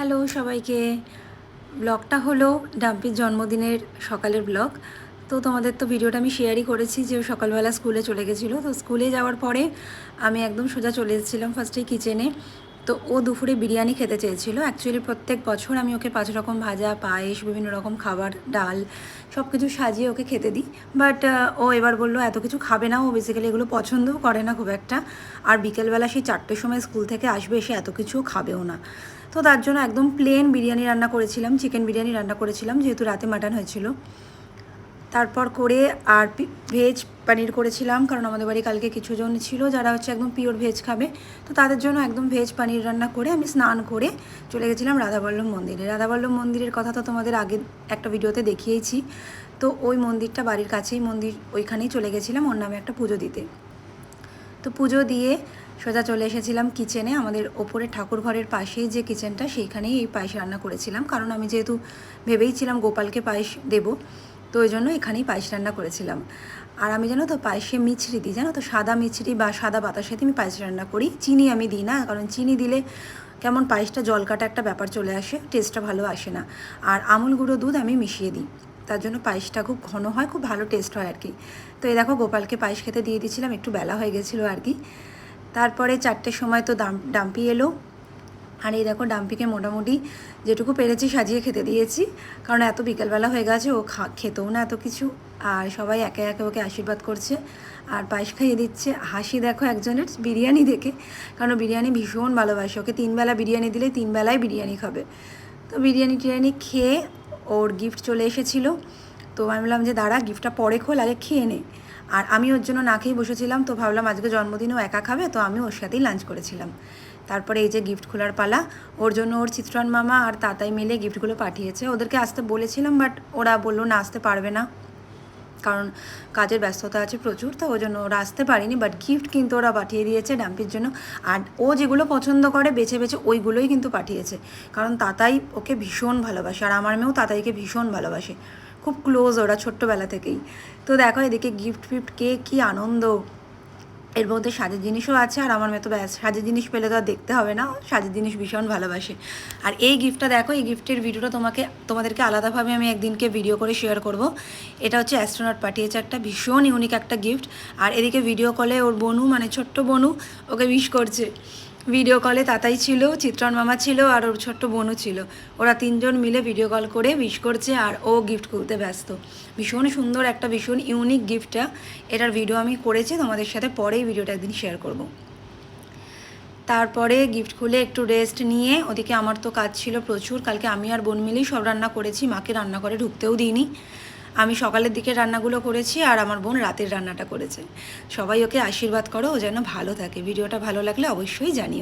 Hello সবাইকে। ব্লগটা হলো ডাম্পির জন্মদিনের সকালের ব্লগ। তো তোমাদের তো ভিডিওটা আমি শেয়ারই করেছি যে ও সকালবেলা স্কুলে চলে গেছিলো। তো স্কুলে যাওয়ার পরে আমি একদম সোজা চলে এসেছিলাম ফার্স্টেই কিচেনে। তো ও দুপুরে বিরিয়ানি খেতে চেয়েছিলো। অ্যাকচুয়ালি প্রত্যেক বছর আমি ওকে 5 রকম ভাজা, পায়েস, বিভিন্ন রকম খাবার, ডাল সব কিছু সাজিয়ে ওকে খেতে দিই। বাট ও এবার বললো এত কিছু খাবে না, ও বেসিক্যালি এগুলো পছন্দও করে না খুব একটা। আর বিকেলবেলা সেই 4টের সময় স্কুল থেকে আসবে, এসে এত কিছুও খাবেও না। তো তার জন্য একদম প্লেন বিরিয়ানি রান্না করেছিলাম, চিকেন বিরিয়ানি রান্না করেছিলাম, যেহেতু রাতে মাটন হয়েছিল। তারপর করে আর ভেজ পনির করেছিলাম, কারণ আমাদের বাড়ি কালকে কিছু জন ছিল যারা হচ্ছে একদম পিওর ভেজ খাবে। তো তাদের জন্য একদম ভেজ পনির রান্না করে আমি স্নান করে চলে গেছিলাম রাধাবল্লভ মন্দিরে। রাধাবল্লভ মন্দিরের কথা তো তোমাদের আগে একটা ভিডিওতে দেখিয়েছি। তো ওই মন্দিরটা বাড়ির কাছেই মন্দির, ওইখানেই চলে গেছিলাম ওর নামে একটা পুজো দিতে। তো পুজো দিয়ে সোজা চলে এসেছিলাম কিচেনে। আমাদের ওপরে ঠাকুর ঘরের পাশেই যে কিচেনটা, সেইখানেই এই পায়েস রান্না করেছিলাম, কারণ আমি যেহেতু ভেবেইছিলাম গোপালকে পায়েস দেবো, তো ওই জন্য এখানেই পায়েস রান্না করেছিলাম। আর আমি জানো তো পায়েসে মিছরি দিই, জানো তো সাদা মিছরি বা সাদা বাতাসে আমি পায়েস রান্না করি, চিনি আমি দিই না, কারণ চিনি দিলে কেমন পায়েসটা জল কাটা একটা ব্যাপার চলে আসে, টেস্টটা ভালো আসে না। আর আমুল গুঁড়ো দুধ আমি মিশিয়ে দিই, তার জন্য পায়েসটা খুব ঘন হয়, খুব ভালো টেস্ট হয় আর কি। তো এই দেখো গোপালকে পায়েস খেতে দিয়ে দিয়েছিলাম, একটু বেলা হয়ে গেছিলো আর কি। তারপরে 4টের সময় তো ডাম্পি এলো। আর এই দেখো ডাম্পিকে মোটামুটি যেটুকু পেরেছি সাজিয়ে খেতে দিয়েছি, কারণ এত বিকেলবেলা হয়ে গেছে, ও খেতেও না এত কিছু। আর সবাই একে একে ওকে আশীর্বাদ করছে আর পায়েস খাইয়ে দিচ্ছে। হাসি দেখো একজনের বিরিয়ানি দেখে, কারণ বিরিয়ানি ভীষণ ভালোবাসে, ওকে 3 বেলা বিরিয়ানি দিলে 3 বেলায় বিরিয়ানি খাবে। তো বিরিয়ানি টিরিয়ানি খেয়ে ওর গিফট চলে এসেছিলো। তো আমি বললাম যে দাঁড়া, গিফটটা পরে খোল, আগে খেয়ে নে। আর আমি ওর জন্য না খেয়েই বসেছিলাম, তো ভাবলাম আজকে জন্মদিনও একা খাবে, তো আমি ওর সাথেই লাঞ্চ করেছিলাম। তারপরে এই যে গিফট খোলার পালা, ওর জন্য ওর চিত্রন মামা আর তাতাই মিলে গিফটগুলো পাঠিয়েছে। ওদেরকে আসতে বলেছিলাম, বাট ওরা বললো না, আসতে পারবে না, কারণ কাজের ব্যস্ততা আছে প্রচুর, তো ওই জন্য ওরা আসতে পারেনি। বাট গিফট কিন্তু ওরা পাঠিয়ে দিয়েছে ডাম্পির জন্য। আর ও যেগুলো পছন্দ করে বেছে বেছে ওইগুলোই কিন্তু পাঠিয়েছে, কারণ তাতাই ওকে ভীষণ ভালোবাসে, আর আমার মেয়েও তাতাইকে ভীষণ ভালোবাসে, খুব ক্লোজ ওরা ছোট্টবেলা থেকেই। তো দেখো এদিকে গিফট ফিফট কে কী আনন্দ। এর মধ্যে সাজের জিনিসও আছে, আর আমার মেয়ে তো ব্যাস সাজের জিনিস পেলে তো আর দেখতে হবে না, সাজের জিনিস ভীষণ ভালোবাসে। আর এই গিফটটা দেখো, এই গিফটের ভিডিওটা তোমাদেরকে আলাদাভাবে আমি একদিনকে ভিডিও করে শেয়ার করব। এটা হচ্ছে অ্যাস্ট্রোনট পাঠিয়েছে, একটা ভীষণ ইউনিক একটা গিফট। আর এদিকে ভিডিও কলে ওর বনু, মানে ছোট্ট বনু, ওকে উইশ করছে। ভিডিও কলে তাতাই ছিল, চিত্রন মামা ছিল, আর ওর ছোট্ট বোনও ছিল। ওরা 3জন মিলে ভিডিও কল করে উইশ করছে, আর ও গিফট খুলতে ব্যস্ত। ভীষণ সুন্দর একটা ভীষণ ইউনিক গিফটটা। এটার ভিডিও আমি করেছি, তোমাদের সাথে পরেই ভিডিওটা একদিন শেয়ার করব। তারপরে গিফট খুলে একটু রেস্ট নিয়ে, ওদিকে আমার তো কাজ ছিল প্রচুর, কালকে আমি আর বোন মিলেই সব রান্না করেছি, মাকে রান্না করে ঢুকতেও দিইনি। আমি সকালের দিকে রান্নাগুলো করেছি, আর আমার বোন রাতের রান্নাটা করেছে। সবাই ওকে আশীর্বাদ করো, ও যেন ভালো থাকে। ভিডিওটা ভালো লাগলে অবশ্যই জানিও।